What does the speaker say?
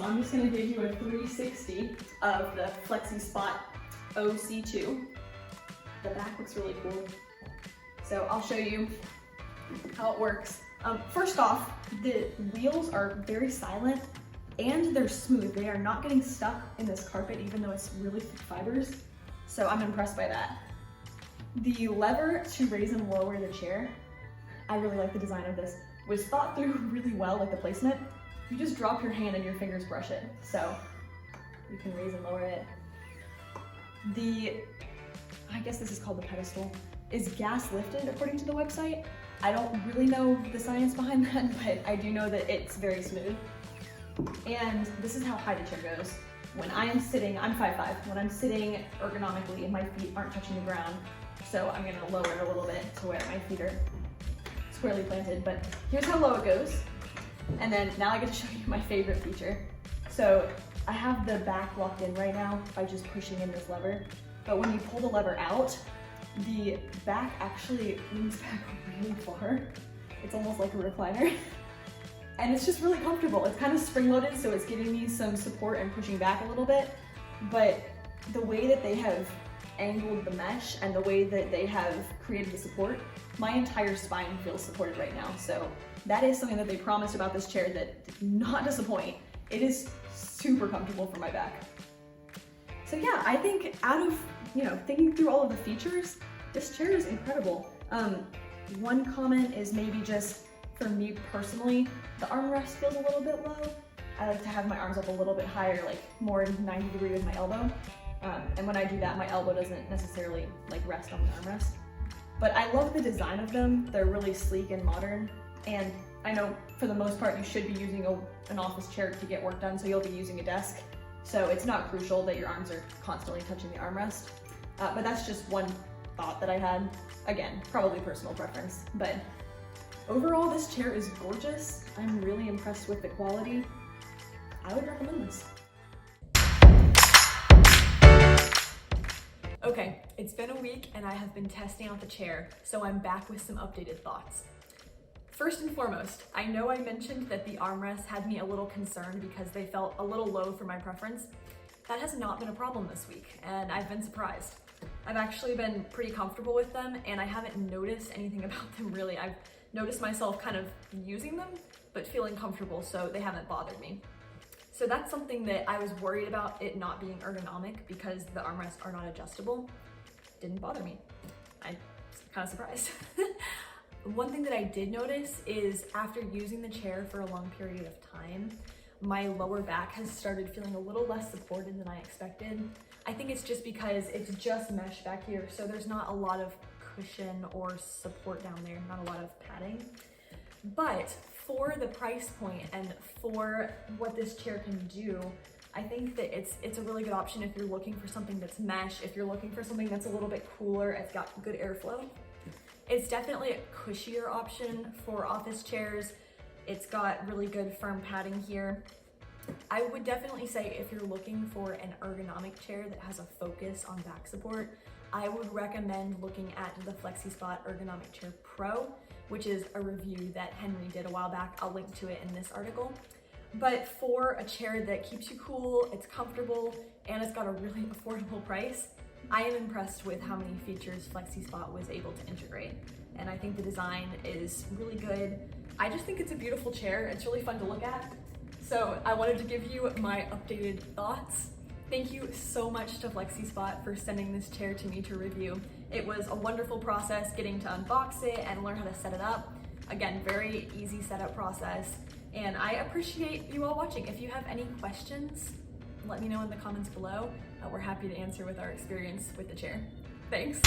I'm just gonna give you a 360 of the FlexiSpot OC2. The back looks really cool. So I'll show you how it works. First off, the wheels are very silent and they're smooth. They are not getting stuck in this carpet, even though it's really thick fibers. So I'm impressed by that. The lever to raise and lower the chair, I really like the design of this, was thought through really well, like the placement. You just drop your hand and your fingers brush it. So you can raise and lower it. I guess this is called the pedestal, is gas lifted according to the website. I don't really know the science behind that, but I do know that it's very smooth. And this is how high the chair goes. When I am sitting, I'm 5'5". When I'm sitting ergonomically, my feet aren't touching the ground. So I'm gonna lower it a little bit to where my feet are squarely planted, but here's how low it goes. And then now I get to show you my favorite feature. So I have the back locked in right now by just pushing in this lever. But when you pull the lever out, the back actually leans back really far. It's almost like a recliner. And it's just really comfortable. It's kind of spring-loaded, so it's giving me some support and pushing back a little bit. But the way that they have angled the mesh and the way that they have created the support, my entire spine feels supported right now. So that is something that they promised about this chair that did not disappoint. It is super comfortable for my back. So yeah, I think out of, thinking through all of the features, this chair is incredible. One comment is maybe just, for me personally, the armrest feels a little bit low. I like to have my arms up a little bit higher, like more 90 degree with my elbow. And when I do that, my elbow doesn't necessarily rest on the armrest. But I love the design of them. They're really sleek and modern. And I know for the most part, you should be using an office chair to get work done, so you'll be using a desk. So it's not crucial that your arms are constantly touching the armrest. But that's just one thought that I had. Again, probably personal preference, but overall, this chair is gorgeous. I'm really impressed with the quality. I would recommend this. Okay, it's been a week and I have been testing out the chair, so I'm back with some updated thoughts. First and foremost, I know I mentioned that the armrests had me a little concerned because they felt a little low for my preference. That has not been a problem this week, and I've been surprised. I've actually been pretty comfortable with them, and I haven't noticed anything about them really. I've noticed myself kind of using them, but feeling comfortable, so they haven't bothered me. So that's something that I was worried about, it not being ergonomic because the armrests are not adjustable. Didn't bother me. I'm kind of surprised. One thing that I did notice is after using the chair for a long period of time, my lower back has started feeling a little less supported than I expected. I think it's just because it's just mesh back here, so there's not a lot of cushion or support down there, not a lot of padding. But for the price point and for what this chair can do, I think that it's a really good option if you're looking for something that's mesh, if you're looking for something that's a little bit cooler, it's got good airflow. It's definitely a cushier option for office chairs. It's got really good firm padding here. I would definitely say if you're looking for an ergonomic chair that has a focus on back support, I would recommend looking at the FlexiSpot Ergonomic Chair Pro, which is a review that Henry did a while back. I'll link to it in this article. But for a chair that keeps you cool, it's comfortable, and it's got a really affordable price, I am impressed with how many features FlexiSpot was able to integrate. And I think the design is really good. I just think it's a beautiful chair. It's really fun to look at. So I wanted to give you my updated thoughts. Thank you so much to FlexiSpot for sending this chair to me to review. It was a wonderful process getting to unbox it and learn how to set it up. Again, very easy setup process. And I appreciate you all watching. If you have any questions, let me know in the comments below. We're happy to answer with our experience with the chair. Thanks.